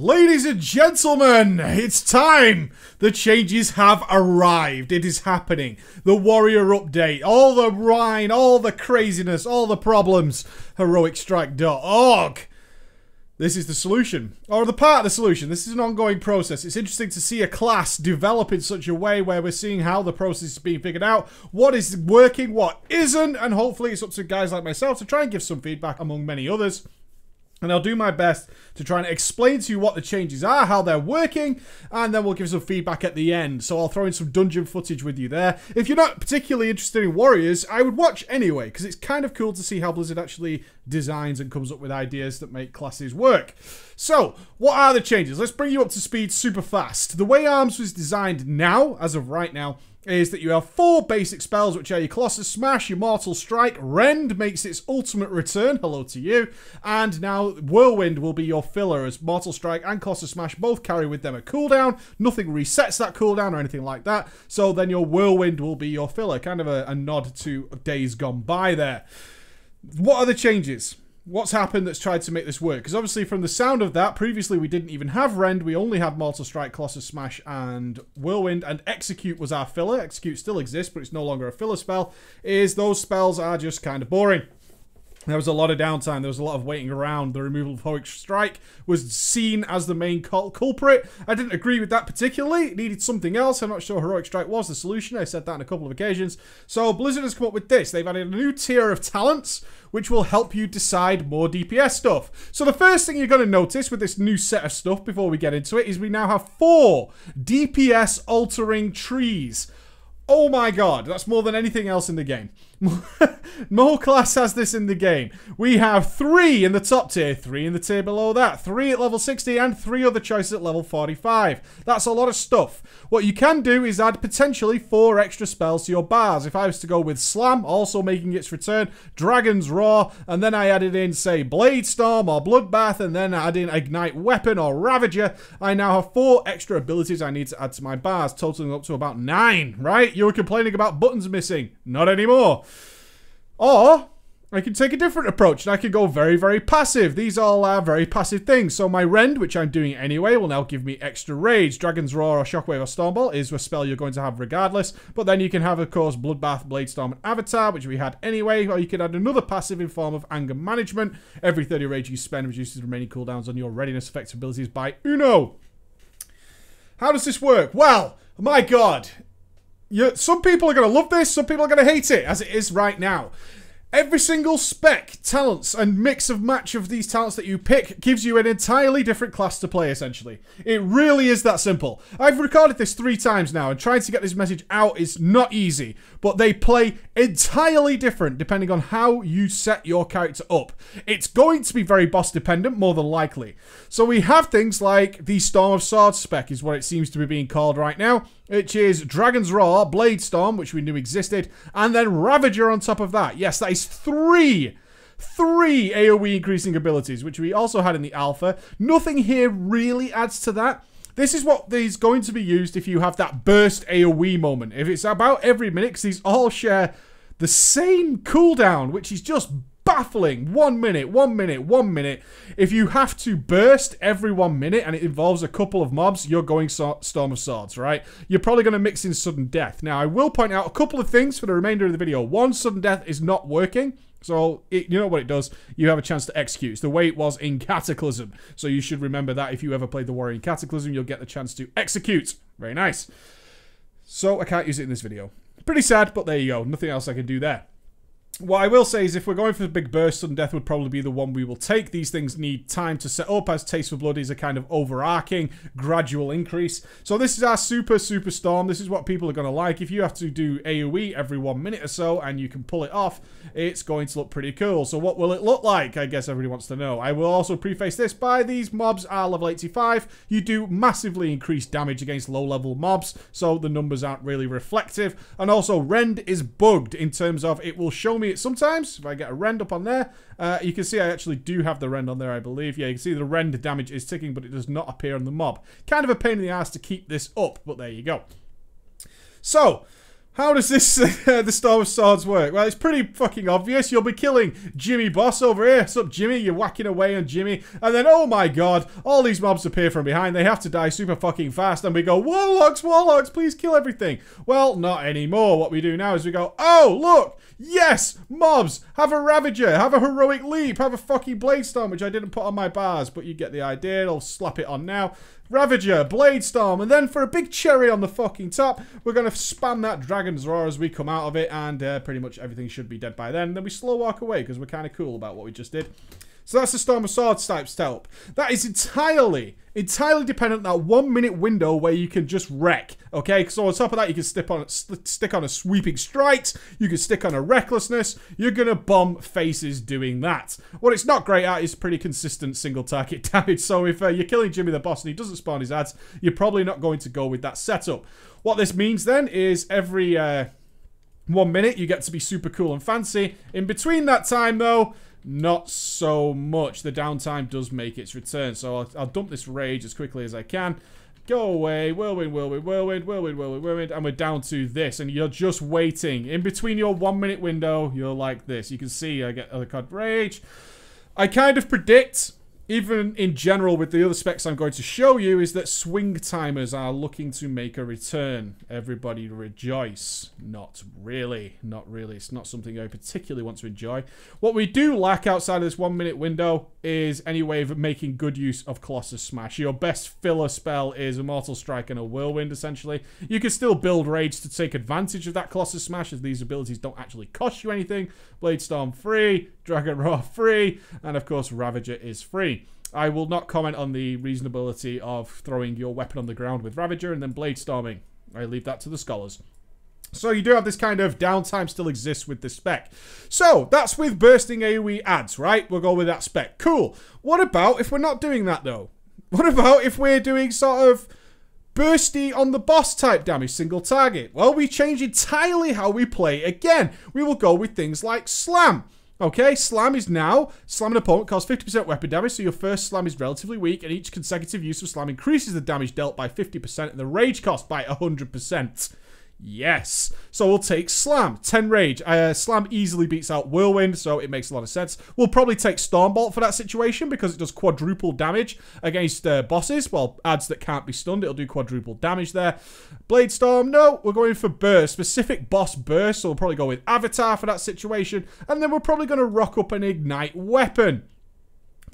Ladies and gentlemen, it's time! The changes have arrived. It is happening. The warrior update, all the rhine, all the craziness, all the problems. HeroicStrike.org. This is the solution, or the part of the solution. This is an ongoing process. It's interesting to see a class develop in such a way where we're seeing how the process is being figured out, what is working, what isn't, and hopefully it's up to guys like myself to try and give some feedback among many others. And I'll do my best to try and explain to you what the changes are, how they're working, and then we'll give some feedback at the end. So I'll throw in some dungeon footage with you there. If you're not particularly interested in Warriors, I would watch anyway, because it's kind of cool to see how Blizzard actually designs and comes up with ideas that make classes work. So, what are the changes? Let's bring you up to speed super fast. The way ARMS was designed now, as of right now, is that you have 4 basic spells, which are your Colossus Smash, your Mortal Strike, Rend makes its ultimate return, hello to you, and now Whirlwind will be your filler, as Mortal Strike and Colossus Smash both carry with them a cooldown. Nothing resets that cooldown or anything like that, so then your Whirlwind will be your filler, kind of a nod to days gone by there. What are the changes? What's happened that's tried to make this work? Because obviously from the sound of that, previously we didn't even have Rend, we only had Mortal Strike, Colossus Smash, and Whirlwind, and Execute was our filler. Execute still exists, but it's no longer a filler spell, is those spells are just kind of boring. There was a lot of downtime, there was a lot of waiting around. The removal of Heroic Strike was seen as the main culprit. I didn't agree with that particularly. It needed something else. I'm not sure Heroic Strike was the solution. I said that on a couple of occasions. So Blizzard has come up with this. They've added a new tier of talents, which will help you decide more DPS stuff. So the first thing you're going to notice with this new set of stuff before we get into it is we now have 4 DPS altering trees. Oh my god, that's more than anything else in the game. No class has this in the game. We have 3 in the top tier, 3 in the tier below that, 3 at level 60, and 3 other choices at level 45. That's a lot of stuff. What you can do is add potentially 4 extra spells to your bars. If I was to go with Slam, also making its return, Dragon's Roar, and then I added in, say, Blade Storm or Bloodbath, and then add in Ignite Weapon or Ravager, I now have 4 extra abilities I need to add to my bars, totaling up to about 9, right? You were complaining about buttons missing. Not anymore. Or I can take a different approach and I can go very, very passive. These all are very passive things. So my Rend, which I'm doing anyway, will now give me extra rage. Dragon's Roar or Shockwave or Stormbolt is a spell you're going to have regardless. But then you can have, of course, Bloodbath, Bladestorm, and Avatar, which we had anyway. Or you could add another passive in form of Anger Management. Every 30 rage you spend reduces the remaining cooldowns on your readiness effect abilities by uno. How does this work? Well, my god. Some people are going to love this, some people are going to hate it, as it is right now. Every single spec, talents, and mix of match of these talents that you pick gives you an entirely different class to play, essentially. It really is that simple. I've recorded this 3 times now, and trying to get this message out is not easy, but they play entirely different depending on how you set your character up. It's going to be very boss dependent, more than likely. So we have things like the Storm of Swords spec is what it seems to be being called right now, which is Dragon's Roar, Blade Storm, which we knew existed, and then Ravager on top of that. Yes, that is 3 AoE increasing abilities, which we also had in the alpha. Nothing here really adds to that. This is what is going to be used if you have that burst AoE moment. If it's about every minute, because these all share the same cooldown, which is just baffling. 1 minute, 1 minute, 1 minute. If you have to burst every 1 minute and it involves a couple of mobs, you're going Storm of Swords, right? You're probably going to mix in Sudden Death. Now, I will point out a couple of things for the remainder of the video. 1, Sudden Death is not working. So, you know what it does? You have a chance to execute. It's the way it was in Cataclysm. So you should remember that if you ever played the Warrior in Cataclysm, you'll get the chance to execute. Very nice. So, I can't use it in this video. Pretty sad, but there you go. Nothing else I can do there. What I will say is if we're going for the big burst, Sudden Death would probably be the one we will take. These things need time to set up, as Taste for Blood is a kind of overarching, gradual increase. So this is our super storm. This is what people are going to like. If you have to do AoE every 1 minute or so and you can pull it off, it's going to look pretty cool. So what will it look like? I guess everybody wants to know. I will also preface this by these mobs are level 85. You do massively increase damage against low-level mobs, so the numbers aren't really reflective. And also, Rend is bugged in terms of it will show me it sometimes. If I get a Rend up on there, you can see I actually do have the Rend on there, I believe. Yeah, you can see the Rend damage is ticking, but it does not appear on the mob. Kind of a pain in the ass to keep this up, but there you go. So, How does this, the Storm of Swords work? Well, it's pretty fucking obvious. You'll be killing Jimmy Boss over here. What's up, Jimmy? You're whacking away on Jimmy. And then, oh my god, all these mobs appear from behind. They have to die super fucking fast. And we go, Warlocks, Warlocks, please kill everything. Well, not anymore. What we do now is we go, oh, look. Yes, mobs. Have a Ravager. Have a Heroic Leap. Have a fucking Bladestorm, which I didn't put on my bars. But you get the idea. I'll slap it on now. Ravager, Bladestorm, and then for a big cherry on the fucking top, we're going to spam that Dragon's Roar as we come out of it, and pretty much everything should be dead by then. Then we slow walk away, because we're kind of cool about what we just did. So that's the Storm of Swords type setup. That is entirely dependent on that 1 minute window where you can just wreck. Okay, so on top of that, you can stick on a sweeping strikes. You can stick on a recklessness. You're gonna bomb faces doing that. What it's not great at is pretty consistent single target damage. So if you're killing Jimmy the Boss and he doesn't spawn his ads, you're probably not going to go with that setup. What this means then is every 1 minute you get to be super cool and fancy. In between that time though, not so much. The downtime does make its return. So I'll dump this rage as quickly as I can. Go away. Whirlwind, whirlwind, whirlwind, whirlwind, whirlwind, whirlwind. And we're down to this. And you're just waiting. In between your 1 minute window, you're like this. You can see I get other card rage. I kind of predict, even in general with the other specs I'm going to show you, is that swing timers are looking to make a return. Everybody rejoice. Not really. Not really. It's not something I particularly want to enjoy. What we do lack outside of this 1 minute window is any way of making good use of Colossus Smash. Your best filler spell is Immortal Strike and a Whirlwind, essentially. You can still build Rage to take advantage of that Colossus Smash, as these abilities don't actually cost you anything. Bladestorm free, Dragon Roar free, and of course Ravager is free. I will not comment on the reasonability of throwing your weapon on the ground with Ravager and then Bladestorming. I leave that to the scholars. So you do have this kind of downtime still exists with this spec. So that's with bursting AoE ads, right? We'll go with that spec. Cool. What about if we're not doing that though? What about if we're doing sort of bursty on the boss type damage, single target? Well, we change entirely how we play again. We will go with things like Slam. Okay, Slam is now, slam an opponent causes 50% weapon damage, so your first slam is relatively weak, and each consecutive use of Slam increases the damage dealt by 50% and the rage cost by 100%. Yes. So we'll take Slam. 10 rage. Slam easily beats out Whirlwind, so it makes a lot of sense. We'll probably take Stormbolt for that situation because it does quadruple damage against bosses. Well, ads that can't be stunned, it'll do quadruple damage there. Bladestorm, no. We're going for Burst. Specific boss Burst, so we'll probably go with Avatar for that situation. And then we're probably going to rock up an Ignite weapon.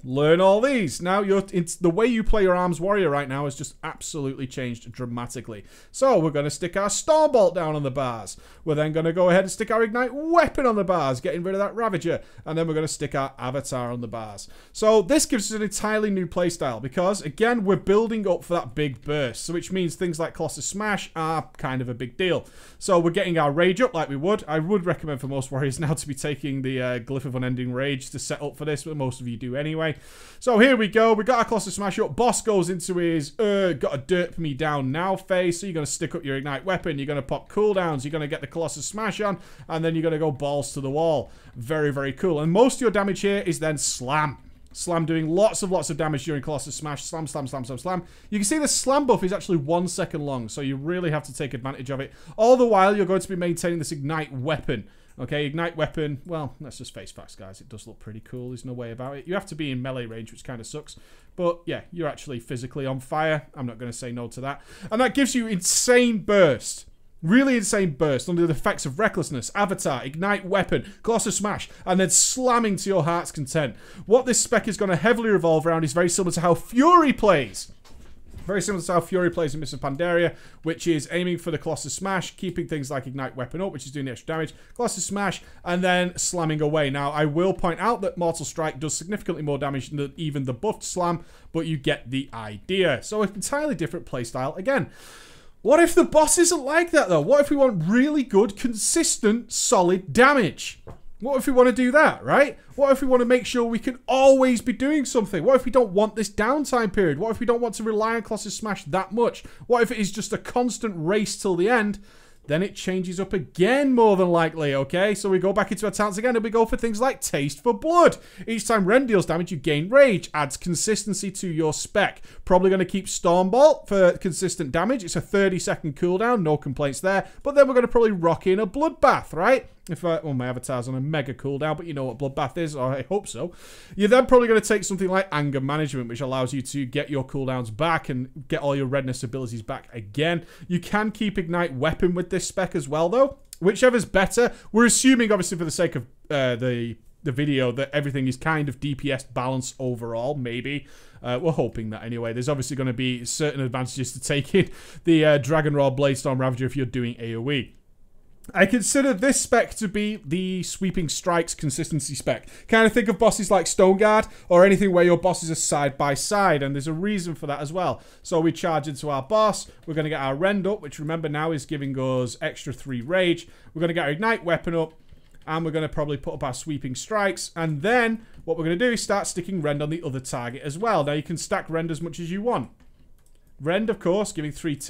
Learn all these. Now, it's the way you play your Arms Warrior right now has just absolutely changed dramatically. So, we're going to stick our Stormbolt down on the bars. We're then going to go ahead and stick our Ignite Weapon on the bars, getting rid of that Ravager. And then we're going to stick our Avatar on the bars. So, this gives us an entirely new playstyle because, again, we're building up for that big burst. So, which means things like Colossus Smash are kind of a big deal. So, we're getting our Rage up like we would. I would recommend for most Warriors now to be taking the Glyph of Unending Rage to set up for this, but most of you do anyway. So here we go. We got our Colossus Smash up. Boss goes into his got to derp me down now phase. So you're going to stick up your Ignite weapon. You're going to pop cooldowns. You're going to get the Colossus Smash on. And then you're going to go balls to the wall. Very, very cool. And most of your damage here is then Slam. Slam doing lots of damage during Colossus Smash. Slam, slam, slam, slam, slam. You can see the Slam buff is actually 1 second long. So you really have to take advantage of it. All the while, you're going to be maintaining this Ignite weapon. Okay, Ignite Weapon, well, let's just face facts, guys. It does look pretty cool. There's no way about it. You have to be in melee range, which kind of sucks. But, yeah, you're actually physically on fire. I'm not going to say no to that. And that gives you insane burst. Really insane burst under the effects of Recklessness, Avatar, Ignite Weapon, Colossus Smash, and then slamming to your heart's content. What this spec is going to heavily revolve around is very similar to how Fury plays. Very similar to how Fury plays in Mists of Pandaria, which is aiming for the Colossus Smash, keeping things like Ignite Weapon up, which is doing the extra damage, Colossus Smash, and then slamming away. Now, I will point out that Mortal Strike does significantly more damage than even the buffed Slam, but you get the idea. So, an entirely different playstyle again. What if the boss isn't like that, though? What if we want really good, consistent, solid damage? What if we want to do that, right? What if we want to make sure we can always be doing something? What if we don't want this downtime period? What if we don't want to rely on Colossus Smash that much? What if it is just a constant race till the end? then it changes up again more than likely, okay? So we go back into our talents again and we go for things like Taste for Blood. Each time Ren deals damage, you gain rage. Adds consistency to your spec. Probably going to keep Stormbolt for consistent damage. It's a 30-second cooldown, no complaints there. But then we're going to probably rock in a Bloodbath, right? Well, my avatar's on a mega cooldown, but you know what Bloodbath is, or I hope so. You're then probably going to take something like Anger Management, which allows you to get your cooldowns back and get all your redness abilities back again. You can keep Ignite Weapon with this spec as well, though. Whichever's better. We're assuming, obviously, for the sake of the video, that everything is kind of DPS balanced overall, maybe. We're hoping that anyway. There's obviously going to be certain advantages to taking the Dragon Roar Bladestorm Ravager if you're doing AoE. I consider this spec to be the Sweeping Strikes consistency spec. Kind of think of bosses like Stoneguard or anything where your bosses are side by side, and there's a reason for that as well. So we charge into our boss, we're going to get our Rend up, which remember now is giving us extra 3 rage. We're going to get our Ignite Weapon up, and we're going to probably put up our Sweeping Strikes, and then what we're going to do is start sticking Rend on the other target as well. Now you can stack Rend as much as you want. Rend, of course, giving 3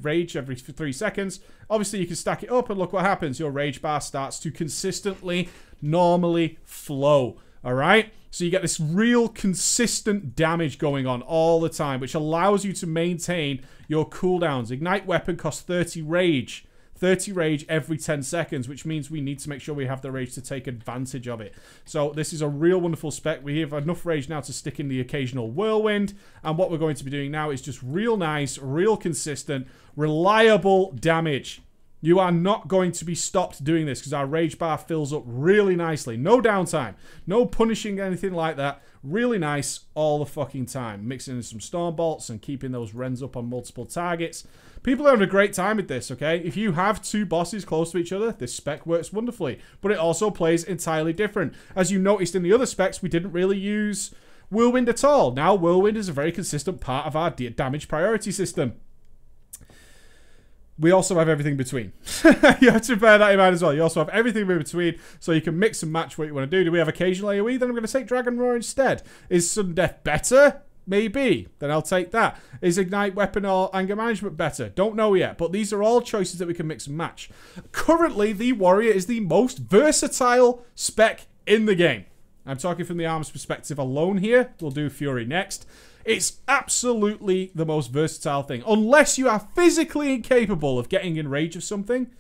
rage every 3 seconds. Obviously, you can stack it up, and look what happens. Your rage bar starts to consistently, normally flow. All right? So you get this real consistent damage going on all the time, which allows you to maintain your cooldowns. Ignite Weapon costs 30 rage. 30 rage every 10 seconds, which means we need to make sure we have the rage to take advantage of it. So this is a real wonderful spec. We have enough rage now to stick in the occasional whirlwind, and what we're going to be doing now is just real nice, real consistent, reliable damage. You are not going to be stopped doing this because our rage bar fills up really nicely. No downtime, no punishing anything like that. Really nice all the fucking time. Mixing in some Storm Bolts and keeping those Rens up on multiple targets. People are having a great time with this, okay? If you have 2 bosses close to each other, this spec works wonderfully. But it also plays entirely different. As you noticed in the other specs, we didn't really use Whirlwind at all. Now, Whirlwind is a very consistent part of our damage priority system. We also have everything between. You have to bear that in mind as well. You also have everything in between, so you can mix and match what you want to do. Do we have occasional AoE? Then I'm going to take Dragon Roar instead. Is Sudden Death better? Maybe. Then I'll take that. Is Ignite Weapon or Anger Management better? Don't know yet, but these are all choices that we can mix and match. Currently, the Warrior is the most versatile spec in the game. I'm talking from the arms perspective alone here. We'll do Fury next. It's absolutely the most versatile thing. Unless you are physically incapable of getting in range of something,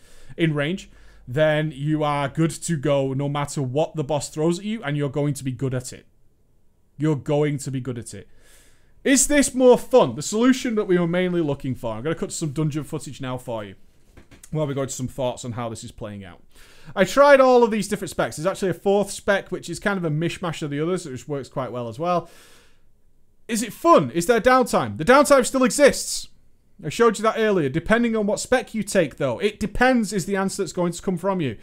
then you are good to go no matter what the boss throws at you, and you're going to be good at it. You're going to be good at it. Is this more fun? The solution that we were mainly looking for. I'm going to cut some dungeon footage now for you, while we go to some thoughts on how this is playing out. I tried all of these different specs. There's actually a 4th spec, which is kind of a mishmash of the others, which works quite well as well. Is it fun? Is there downtime? The downtime still exists. I showed you that earlier. Depending on what spec you take, though. It depends is the answer that's going to come from you.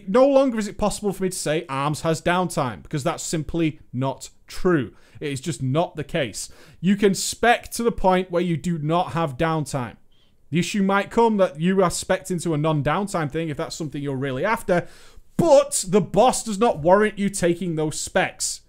No longer is it possible for me to say ARMS has downtime, because that's simply not true. It is just not the case. You can spec to the point where you do not have downtime. The issue might come that you are spec'd into a non-downtime thing if that's something you're really after, but the boss does not warrant you taking those specs.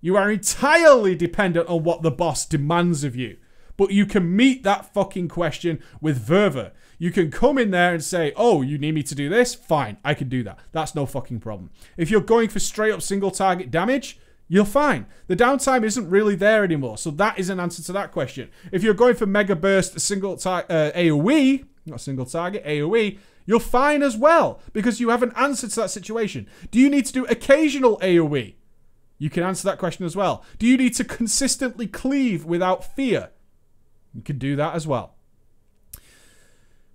You are entirely dependent on what the boss demands of you. But you can meet that fucking question with verve. You can come in there and say, oh, you need me to do this? Fine, I can do that. That's no fucking problem. If you're going for straight up single target damage, you're fine. The downtime isn't really there anymore. So that is an answer to that question. If you're going for mega burst single AoE, not single target, AoE, you're fine as well. Because you have an answer to that situation. Do you need to do occasional AoE? You can answer that question as well. Do you need to consistently cleave without fear? You can do that as well.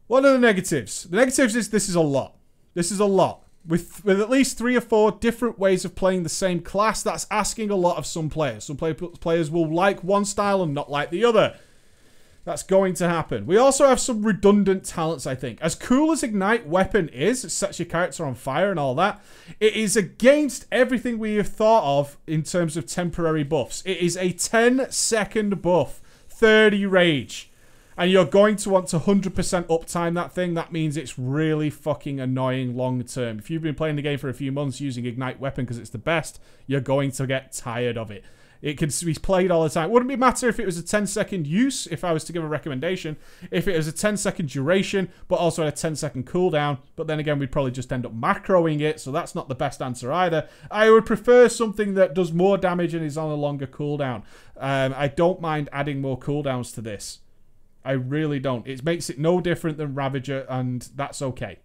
What are the negatives? The negatives is this is a lot. This is a lot. With at least 3 or 4 different ways of playing the same class, that's asking a lot of some players. Some players will like one style and not like the other. That's going to happen. We also have some redundant talents, I think. As cool as Ignite Weapon is, it sets your character on fire and all that, it is against everything we have thought of in terms of temporary buffs. It is a 10-second buff, 30 rage. And you're going to want to 100% uptime that thing. That means it's really fucking annoying long term. If you've been playing the game for a few months using Ignite Weapon because it's the best, you're going to get tired of it. It can be played all the time. Wouldn't it matter if it was a 10-second use, if I was to give a recommendation, if it was a 10-second duration, but also a 10-second cooldown. But then again, we'd probably just end up macroing it, so that's not the best answer either. I would prefer something that does more damage and is on a longer cooldown. I don't mind adding more cooldowns to this. I really don't. It makes it no different than Ravager, and that's okay.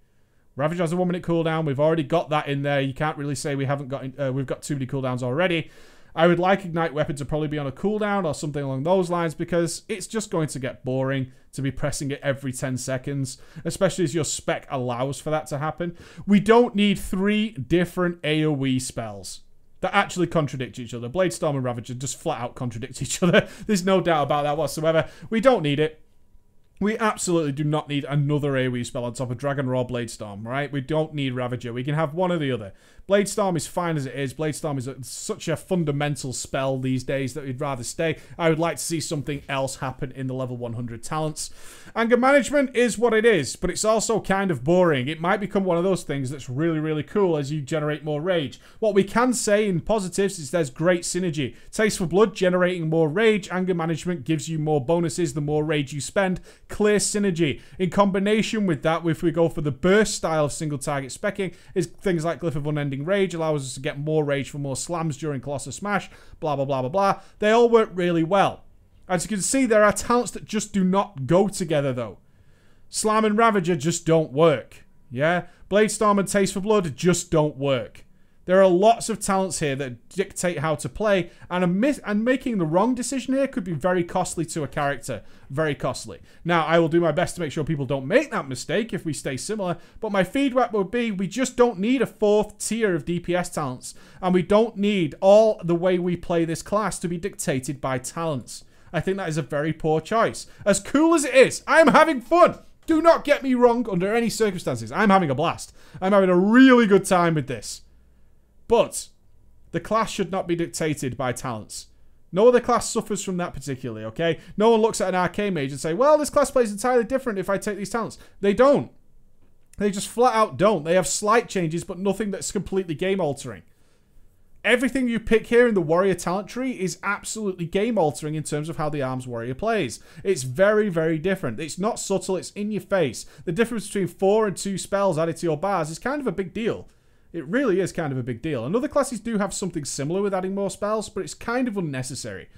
Ravager has a 1 minute cooldown. We've already got that in there. You can't really say we haven't got. We've got too many cooldowns already. I would like Ignite Weapon to probably be on a cooldown or something along those lines, because it's just going to get boring to be pressing it every 10 seconds, especially as your spec allows for that to happen. We don't need 3 different AoE spells that actually contradict each other. Bladestorm and Ravager just flat out contradict each other. There's no doubt about that whatsoever. We don't need it. We absolutely do not need another AoE spell on top of Dragon Roar Bladestorm, right? We don't need Ravager. We can have one or the other. Bladestorm is fine as it is. Bladestorm is such a fundamental spell these days that we'd rather stay. I would like to see something else happen in the level 100 talents. Anger Management is what it is, but it's also kind of boring. It might become one of those things that's really, really cool as you generate more rage. What we can say in positives is there's great synergy. Taste for Blood generating more rage. Anger Management gives you more bonuses the more rage you spend. Clear synergy. In combination with that, if we go for the burst style of single target specking, is things like Glyph of Unending Rage allows us to get more rage for more slams during Colossus Smash, blah, blah, blah, blah, blah. They all work really well. As you can see, there are talents that just do not go together, though. Slam and Ravager just don't work. Yeah? Bladestorm and Taste for Blood just don't work. There are lots of talents here that dictate how to play, and making the wrong decision here could be very costly to a character. Very costly. Now, I will do my best to make sure people don't make that mistake if we stay similar, but my feedback would be we just don't need a 4th tier of DPS talents, and we don't need all the way we play this class to be dictated by talents. I think that is a very poor choice. As cool as it is, I'm having fun! Do not get me wrong under any circumstances. I'm having a blast. I'm having a really good time with this. But the class should not be dictated by talents. No other class suffers from that particularly, okay? No one looks at an arcane mage and say, well, this class plays entirely different if I take these talents. They don't. They just flat out don't. They have slight changes, but nothing that's completely game altering. Everything you pick here in the warrior talent tree is absolutely game altering in terms of how the arms warrior plays. It's very, very different. It's not subtle, it's in your face. The difference between 4 and 2 spells added to your bars is kind of a big deal. It really is kind of a big deal. And other classes do have something similar with adding more spells, but it's kind of unnecessary.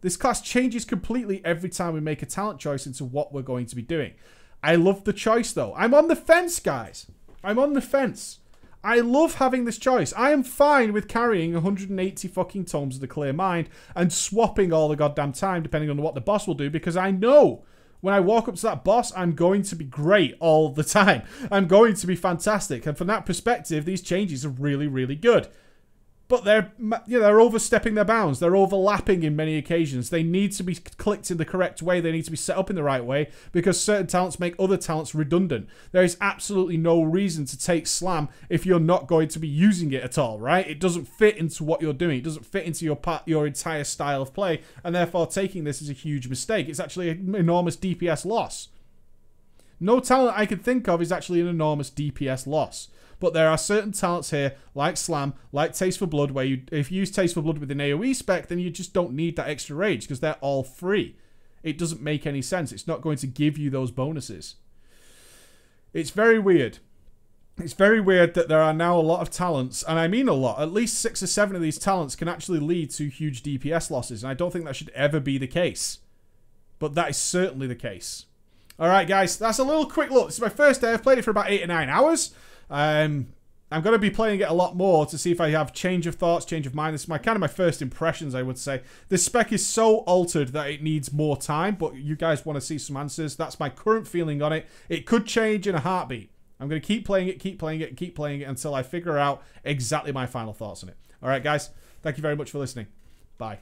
This class changes completely every time we make a talent choice into what we're going to be doing. I love the choice, though. I'm on the fence, guys. I'm on the fence. I love having this choice. I am fine with carrying 180 fucking tomes of the Clear Mind and swapping all the goddamn time depending on what the boss will do, because I know when I walk up to that boss, I'm going to be great all the time. I'm going to be fantastic. And from that perspective, these changes are really, really good. But they're overstepping their bounds. They're overlapping in many occasions. They need to be clicked in the correct way. They need to be set up in the right way because certain talents make other talents redundant. There is absolutely no reason to take Slam if you're not going to be using it at all, right? It doesn't fit into what you're doing. It doesn't fit into your entire style of play, and therefore taking this is a huge mistake. It's actually an enormous DPS loss. No talent I can think of is actually an enormous DPS loss. But there are certain talents here, like Slam, like Taste for Blood, where if you use Taste for Blood with an AoE spec, then you just don't need that extra rage, because they're all free. It doesn't make any sense. It's not going to give you those bonuses. It's very weird. It's very weird that there are now a lot of talents, and I mean a lot. At least 6 or 7 of these talents can actually lead to huge DPS losses, and I don't think that should ever be the case. But that is certainly the case. Alright guys, that's a little quick look. This is my first day. I've played it for about 8 or 9 hours. I'm going to be playing it a lot more to see if I have change of thoughts, change of mind. This is my kind of my first impressions, I would say. This spec is so altered that it needs more time, but you guys want to see some answers. That's my current feeling on it. It could change in a heartbeat. I'm going to keep playing it, keep playing it, keep playing it until I figure out exactly my final thoughts on it. All right, guys. Thank you very much for listening. Bye.